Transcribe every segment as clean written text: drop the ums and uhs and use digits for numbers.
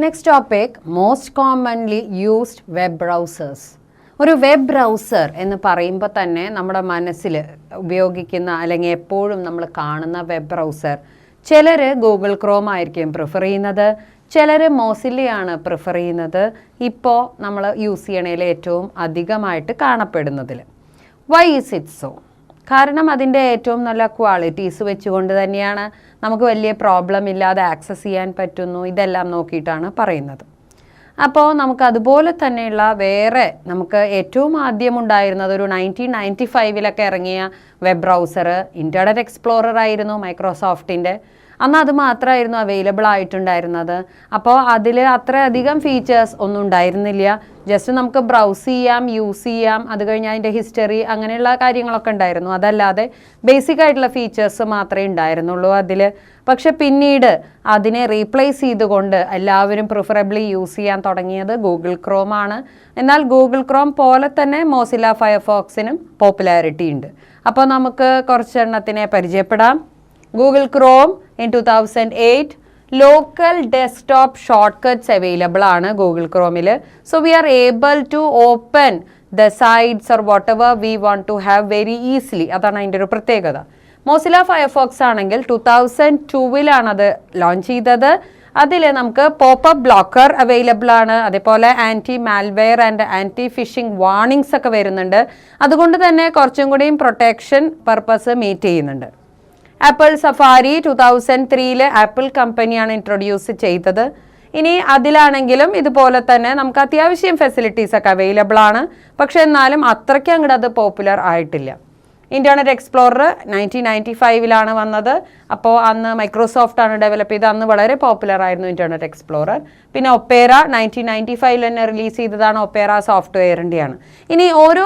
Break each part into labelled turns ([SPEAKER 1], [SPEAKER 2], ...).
[SPEAKER 1] Next topic, most commonly used web browsers. ഒരു web browser എന്ന് പറയുമ്പോൾ തന്നെ നമ്മുടെ മനസ്സിൽ ഉപയോഗിക്കുന്ന അല്ലെങ്കിൽ എപ്പോഴും നമ്മൾ കാണുന്ന വെബ് ബ്രൗസർ ചിലർ ഗൂഗിൾ ക്രോം ആയിരിക്കും പ്രിഫർ ചെയ്യുന്നത്, ചിലർ മോസില്ലയാണ് പ്രിഫർ ചെയ്യുന്നത്. ഇപ്പോൾ നമ്മൾ യൂസ് ചെയ്യണതിൽ ഏറ്റവും അധികമായിട്ട് കാണപ്പെടുന്നതിൽ. Why is it so? കാരണം അതിൻ്റെ ഏറ്റവും നല്ല ക്വാളിറ്റീസ് വെച്ചുകൊണ്ട് തന്നെയാണ്, നമുക്ക് വലിയ പ്രോബ്ലം ഇല്ലാതെ ആക്സസ് ചെയ്യാൻ പറ്റുന്നു, ഇതെല്ലാം നോക്കിയിട്ടാണ് പറയുന്നത്. അപ്പോൾ നമുക്ക് അതുപോലെ തന്നെയുള്ള വേറെ നമുക്ക് ഏറ്റവും ആദ്യം ഉണ്ടായിരുന്നത് ഒരു 1995 ഇറങ്ങിയ വെബ് ബ്രൗസർ ഇൻ്റർനെറ്റ് എക്സ്പ്ലോറർ ആയിരുന്നു മൈക്രോസോഫ്റ്റിൻ്റെ. അന്ന് അത് മാത്രമായിരുന്നു അവൈലബിൾ ആയിട്ടുണ്ടായിരുന്നത്. അപ്പോൾ അതിൽ അത്രയധികം ഫീച്ചേഴ്സ് ഒന്നും ഉണ്ടായിരുന്നില്ല. ജസ്റ്റ് നമുക്ക് ബ്രൗസ് ചെയ്യാം, യൂസ് ചെയ്യാം, അത് കഴിഞ്ഞ് അതിൻ്റെ ഹിസ്റ്ററി അങ്ങനെയുള്ള കാര്യങ്ങളൊക്കെ ഉണ്ടായിരുന്നു. അതല്ലാതെ ബേസിക് ആയിട്ടുള്ള ഫീച്ചേഴ്സ് മാത്രമേ ഉണ്ടായിരുന്നുള്ളൂ അതിൽ. പക്ഷെ പിന്നീട് അതിനെ റീപ്ലേസ് ചെയ്തുകൊണ്ട് എല്ലാവരും പ്രിഫറബിളി യൂസ് ചെയ്യാൻ തുടങ്ങിയത് ഗൂഗിൾ ക്രോം ആണ്. എന്നാൽ ഗൂഗിൾ ക്രോം പോലെ തന്നെ മോസില്ല ഫയർഫോക്സിനും പോപ്പുലാരിറ്റി ഉണ്ട്. അപ്പോൾ നമുക്ക് കുറച്ചെണ്ണത്തിനെ പരിചയപ്പെടാം. Google Chrome in 2008 local desktop shortcuts available ആണ് Google Chromeൽ. So we are able to open the sites or whatever we want to have very easily. അതാണ് അതിൻ്റെ ഒരു പ്രത്യേകത. മോസില്ല ഫയർഫോക്സ് ആണെങ്കിൽ 2002 അത് ലോഞ്ച് ചെയ്തത്. അതിൽ നമുക്ക് പോപ്പപ്പ് ബ്ലോക്കർ അവൈലബിൾ ആണ്, അതേപോലെ anti malware and anti phishing warnings ഒക്കെ വരുന്നുണ്ട്. അതുകൊണ്ട് തന്നെ കുറച്ചും കൂടിയും പ്രൊട്ടക്ഷൻ പർപ്പസ് മീറ്റ് ചെയ്യുന്നുണ്ട്. ആപ്പിൾ സഫാരി 2003 ആപ്പിൾ കമ്പനിയാണ് ഇൻട്രൊഡ്യൂസ് ചെയ്തത്. ഇനി അതിലാണെങ്കിലും ഇതുപോലെ തന്നെ നമുക്ക് അത്യാവശ്യം ഫെസിലിറ്റീസ് ഒക്കെ അവൈലബിൾ ആണ്. പക്ഷെ എന്നാലും അത്രയ്ക്ക് അങ്ങോട്ട് അത് പോപ്പുലർ ആയിട്ടില്ല. ഇൻ്റർനെറ്റ് എക്സ്പ്ലോറർ 1995 വന്നത്. അപ്പോൾ അന്ന് മൈക്രോസോഫ്റ്റ് ആണ് ഡെവലപ്പ് ചെയ്തത്. അന്ന് വളരെ പോപ്പുലർ ആയിരുന്നു ഇൻ്റർനെറ്റ് എക്സ്പ്ലോറർ. പിന്നെ ഒപ്പേറ 1995 തന്നെ റിലീസ് ചെയ്തതാണ്. ഒപ്പേറ സോഫ്റ്റ്വെയറിൻ്റെയാണ്. ഇനി ഓരോ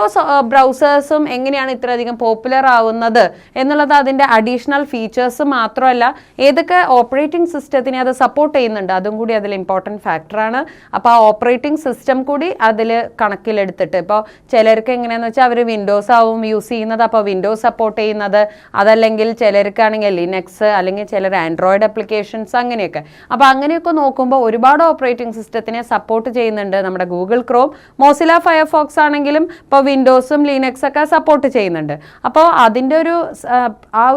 [SPEAKER 1] ബ്രൗസേഴ്സും എങ്ങനെയാണ് ഇത്രയധികം പോപ്പുലർ ആവുന്നത് എന്നുള്ളത് അതിൻ്റെ അഡീഷണൽ ഫീച്ചേഴ്സ് മാത്രമല്ല, ഏതൊക്കെ ഓപ്പറേറ്റിംഗ് സിസ്റ്റത്തിനെ അത് സപ്പോർട്ട് ചെയ്യുന്നുണ്ട് അതും കൂടി അതിൽ ഇമ്പോർട്ടൻറ്റ് ഫാക്ടറാണ്. അപ്പോൾ ആ ഓപ്പറേറ്റിംഗ് സിസ്റ്റം കൂടി അതിൽ കണക്കിലെടുത്തിട്ട്, ഇപ്പോൾ ചിലർക്ക് എങ്ങനെയാണെന്ന് വെച്ചാൽ അവർ വിൻഡോസ് ആവും യൂസ് ചെയ്യുന്നത്, അപ്പോൾ വിൻഡോസ് സപ്പോർട്ട് ചെയ്യുന്നത്, അതല്ലെങ്കിൽ ചിലർക്കാണെങ്കിൽ ലിനക്സ്, അല്ലെങ്കിൽ ചിലർ ആൻഡ്രോയിഡ് ആപ്ലിക്കേഷൻസ് അങ്ങനെയൊക്കെ. അപ്പോൾ അങ്ങനെയൊക്കെ നോക്കുമ്പോൾ ഒരുപാട് ഓപ്പറേറ്റിംഗ് സിസ്റ്റത്തിനെ സപ്പോർട്ട് ചെയ്യുന്നുണ്ട് നമ്മുടെ ഗൂഗിൾ ക്രോം. മോസില്ല ഫയർഫോക്സ് ആണെങ്കിലും ഇപ്പോൾ വിൻഡോസും ലിനക്സ് ഒക്കെ സപ്പോർട്ട് ചെയ്യുന്നുണ്ട്. അപ്പോൾ അതിൻ്റെ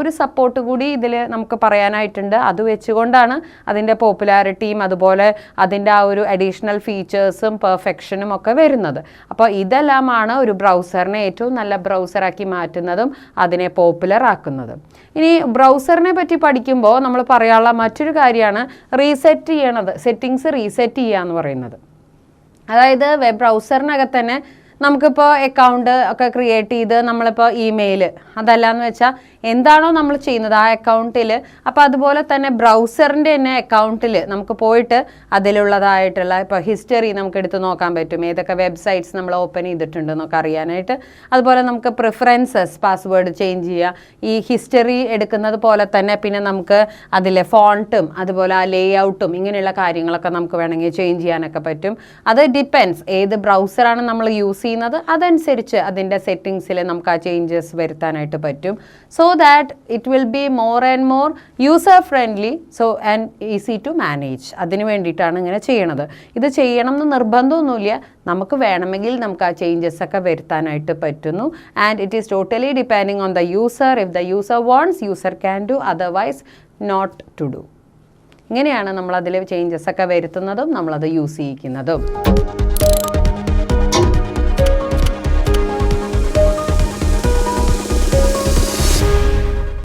[SPEAKER 1] ഒരു സപ്പോർട്ട് കൂടി ഇതിൽ നമുക്ക് പറയാനായിട്ടുണ്ട്. അത് വെച്ചുകൊണ്ടാണ് അതിൻ്റെ പോപ്പുലാരിറ്റിയും അതുപോലെ അതിൻ്റെ ആ ഒരു അഡീഷണൽ ഫീച്ചേഴ്സും പെർഫെക്ഷനും ഒക്കെ വരുന്നത്. അപ്പോൾ ഇതെല്ലാമാണ് ഒരു ബ്രൗസറിനെ ഏറ്റവും നല്ല ബ്രൗസറാക്കി മാറ്റുന്നതും അതിനെ പോപ്പുലർ ആക്കുന്നതും. ഇനി ബ്രൗസറിനെ പറ്റി പഠിക്കുമ്പോൾ നമ്മൾ പറയാനുള്ള മറ്റൊരു കാര്യമാണ് റീസെറ്റ് ചെയ്യണത്, സെറ്റിങ്സ് റീസെറ്റ് ചെയ്യുക എന്ന് പറയുന്നത്. അതായത് വെബ് ബ്രൗസറിനകത്ത് തന്നെ നമുക്കിപ്പോൾ അക്കൗണ്ട് ഒക്കെ ക്രിയേറ്റ് ചെയ്ത് നമ്മളിപ്പോൾ ഇമെയിൽ അതല്ലാന്ന് വെച്ചാൽ എന്താണോ നമ്മൾ ചെയ്യുന്നത് ആ അക്കൗണ്ടിൽ, അപ്പോൾ അതുപോലെ തന്നെ ബ്രൗസറിൻ്റെ തന്നെ അക്കൗണ്ടിൽ നമുക്ക് പോയിട്ട് അതിലുള്ളതായിട്ടുള്ള ഇപ്പോൾ ഹിസ്റ്ററി നമുക്ക് എടുത്ത് നോക്കാൻ പറ്റും, ഏതൊക്കെ വെബ്സൈറ്റ്സ് നമ്മൾ ഓപ്പൺ ചെയ്തിട്ടുണ്ടെന്നൊക്കെ അറിയാനായിട്ട്. അതുപോലെ നമുക്ക് പ്രിഫറൻസസ്, പാസ്വേഡ് ചേഞ്ച് ചെയ്യുക, ഈ ഹിസ്റ്ററി എടുക്കുന്നത് പോലെ തന്നെ പിന്നെ നമുക്ക് അതിലെ ഫോണ്ടും അതുപോലെ ആ ലേ ഔട്ടും ഇങ്ങനെയുള്ള കാര്യങ്ങളൊക്കെ നമുക്ക് വേണമെങ്കിൽ ചേഞ്ച് ചെയ്യാനൊക്കെ പറ്റും. അത് ഡിപ്പെൻസ് ഏത് ബ്രൗസറാണ് നമ്മൾ യൂസ് ചെയ്യുന്നത് അതനുസരിച്ച് അതിൻ്റെ സെറ്റിങ്സിൽ നമുക്ക് ആ ചേഞ്ചസ് വരുത്താനായിട്ട് പറ്റും. So that it will be more and more user friendly and easy to manage. അതിനു വേണ്ടിയിട്ടാണ് ഇങ്ങനെ ചെയ്യണത്. ഇത് ചെയ്യണം എന്ന് നിർബന്ധമൊന്നുമില്ല, നമുക്ക് വേണമെങ്കിൽ നമുക്ക് ആ ചേഞ്ചസ് ഒക്കെ വരുത്താനായിട്ട് പറ്റുന്നു. And it is totally depending on the user. If the user wants, user can do, otherwise not to do. ഇങ്ങനെയാണ് നമ്മളതിൽ ചേഞ്ചസ് ഒക്കെ വരുത്തുന്നതും നമ്മളത് യൂസ് ചെയ്യിക്കുന്നതും.